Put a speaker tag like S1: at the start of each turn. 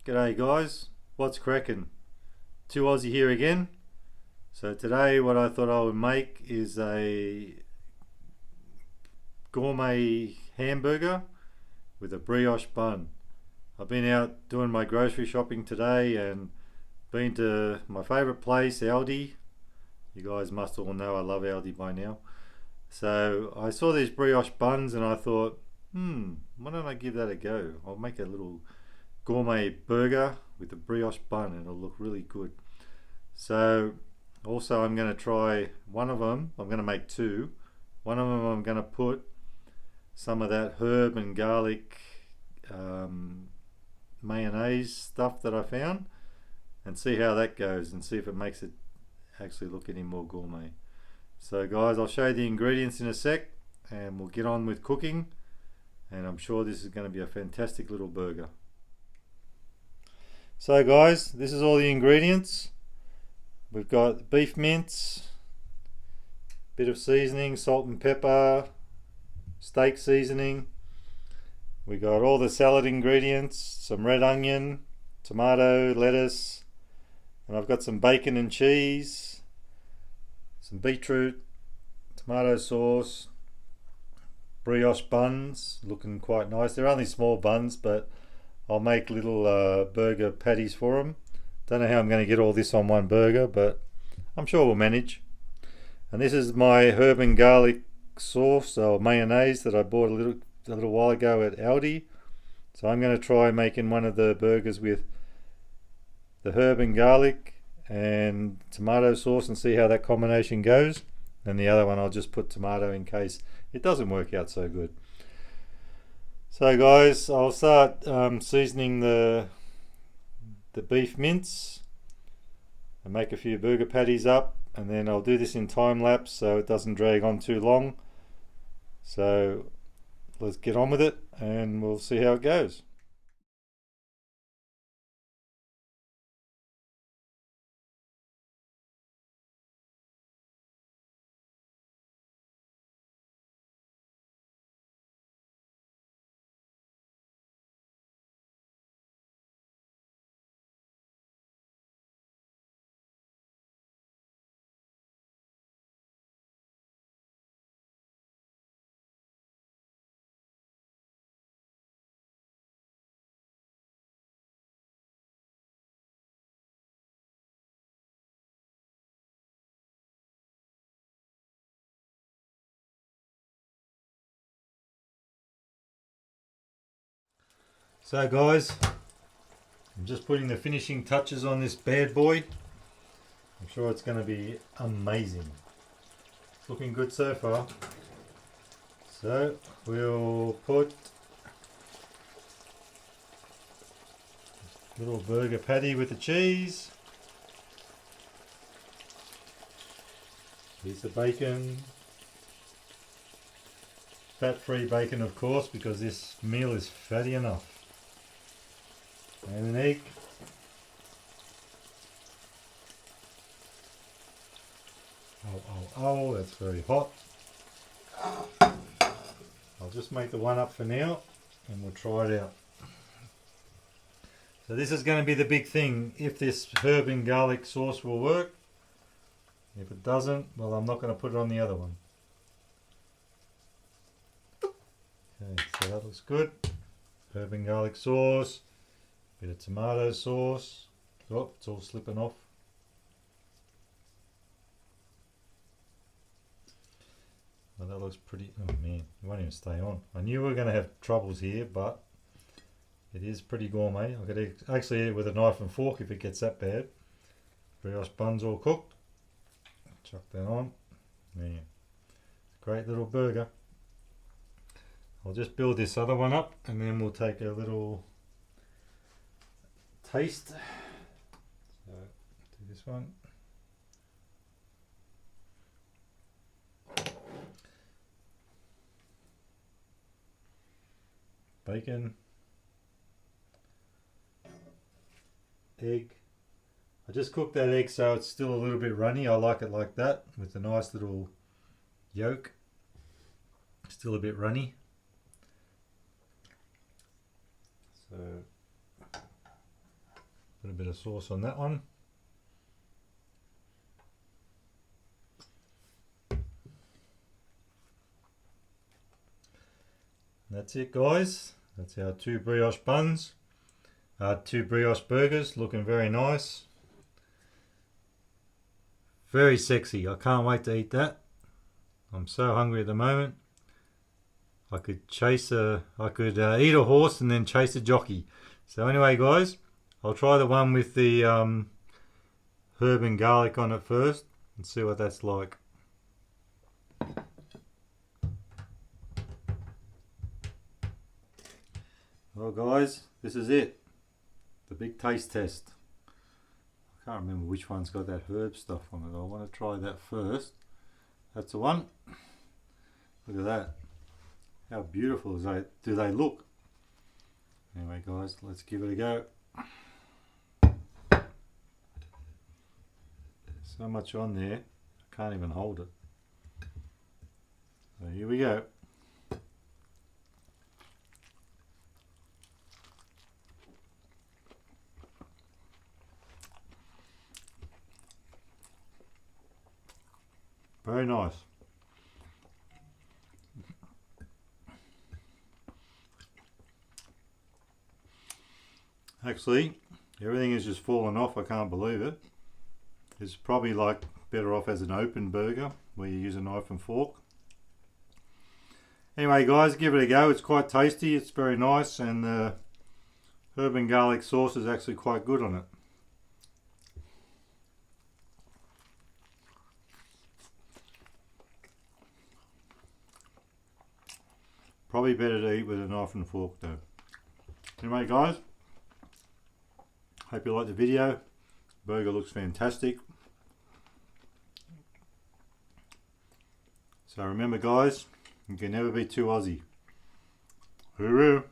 S1: G'day guys, what's cracking? 2 Aussie here again. So today what I thought I would make is a gourmet hamburger with a brioche bun. I've been out doing my grocery shopping today and been to my favourite place, Aldi. You guys must all know I love Aldi by now. So I saw these brioche buns and I thought, why don't I give that a go? I'll make a little gourmet burger with a brioche bun and it'll look really good. So also I'm going to try one of them. I'm going to make two. One of them I'm going to put some of that herb and garlic mayonnaise stuff that I found and see how that goes and see if it makes it actually look any more gourmet. So guys, I'll show you the ingredients in a sec and we'll get on with cooking, and I'm sure this is going to be a fantastic little burger. So guys, this is all the ingredients. We've got beef mince, bit of seasoning, salt and pepper, steak seasoning. We got all the salad ingredients, some red onion, tomato, lettuce, and I've got some bacon and cheese, some beetroot, tomato sauce, brioche buns, looking quite nice. They're only small buns, but I'll make little burger patties for them. Don't know how I'm going to get all this on one burger, but I'm sure we'll manage. And this is my herb and garlic sauce or mayonnaise that I bought a little while ago at Aldi. So I'm going to try making one of the burgers with the herb and garlic and tomato sauce and see how that combination goes. And the other one I'll just put tomato in case it doesn't work out so good. So guys, I'll start seasoning the beef mince and make a few burger patties up, and then I'll do this in time lapse so it doesn't drag on too long. So let's get on with it and we'll see how it goes. So guys, I'm just putting the finishing touches on this bad boy. I'm sure it's going to be amazing. It's looking good so far. So we'll put a little burger patty with the cheese, piece of bacon, fat-free bacon of course because this meal is fatty enough, and an egg. Oh, that's very hot. I'll just make the one up for now and we'll try it out. So this is going to be the big thing, if this herb and garlic sauce will work. If it doesn't, well, I'm not going to put it on the other one. Okay, so that looks good. Herb and garlic sauce, bit of tomato sauce. Oh, it's all slipping off. Well, that looks pretty, oh man, it won't even stay on. I knew we were going to have troubles here, but it is pretty gourmet. I could actually eat it with a knife and fork if it gets that bad. Brioche buns all cooked. Chuck that on. Man, great little burger. I'll just build this other one up and then we'll take a little taste. So, do this one. Bacon, egg. I just cooked that egg so it's still a little bit runny. I like it like that with a nice little yolk. Still a bit runny. So Put a bit of sauce on that one. That's it, guys. That's our 2 brioche buns. 2 brioche burgers, looking very nice. Very sexy. I can't wait to eat that. I'm so hungry at the moment. I could eat a horse and then chase a jockey. So anyway, guys, I'll try the one with the herb and garlic on it first and see what that's like. Well, guys, this is it. The big taste test. I can't remember which one's got that herb stuff on it. I want to try that first. That's the one. Look at that. How beautiful do they look? Anyway, guys, let's give it a go. So much on there, I can't even hold it. So here we go. Very nice. Actually, everything is just falling off. I can't believe it. It's probably like better off as an open burger where you use a knife and fork. Anyway, guys, give it a go. It's quite tasty. It's very nice, and the herb and garlic sauce is actually quite good on it. Probably better to eat with a knife and fork though. Anyway, guys, hope you liked the video. Burger looks fantastic. So remember, guys, you can never be too Aussie. Hooroo!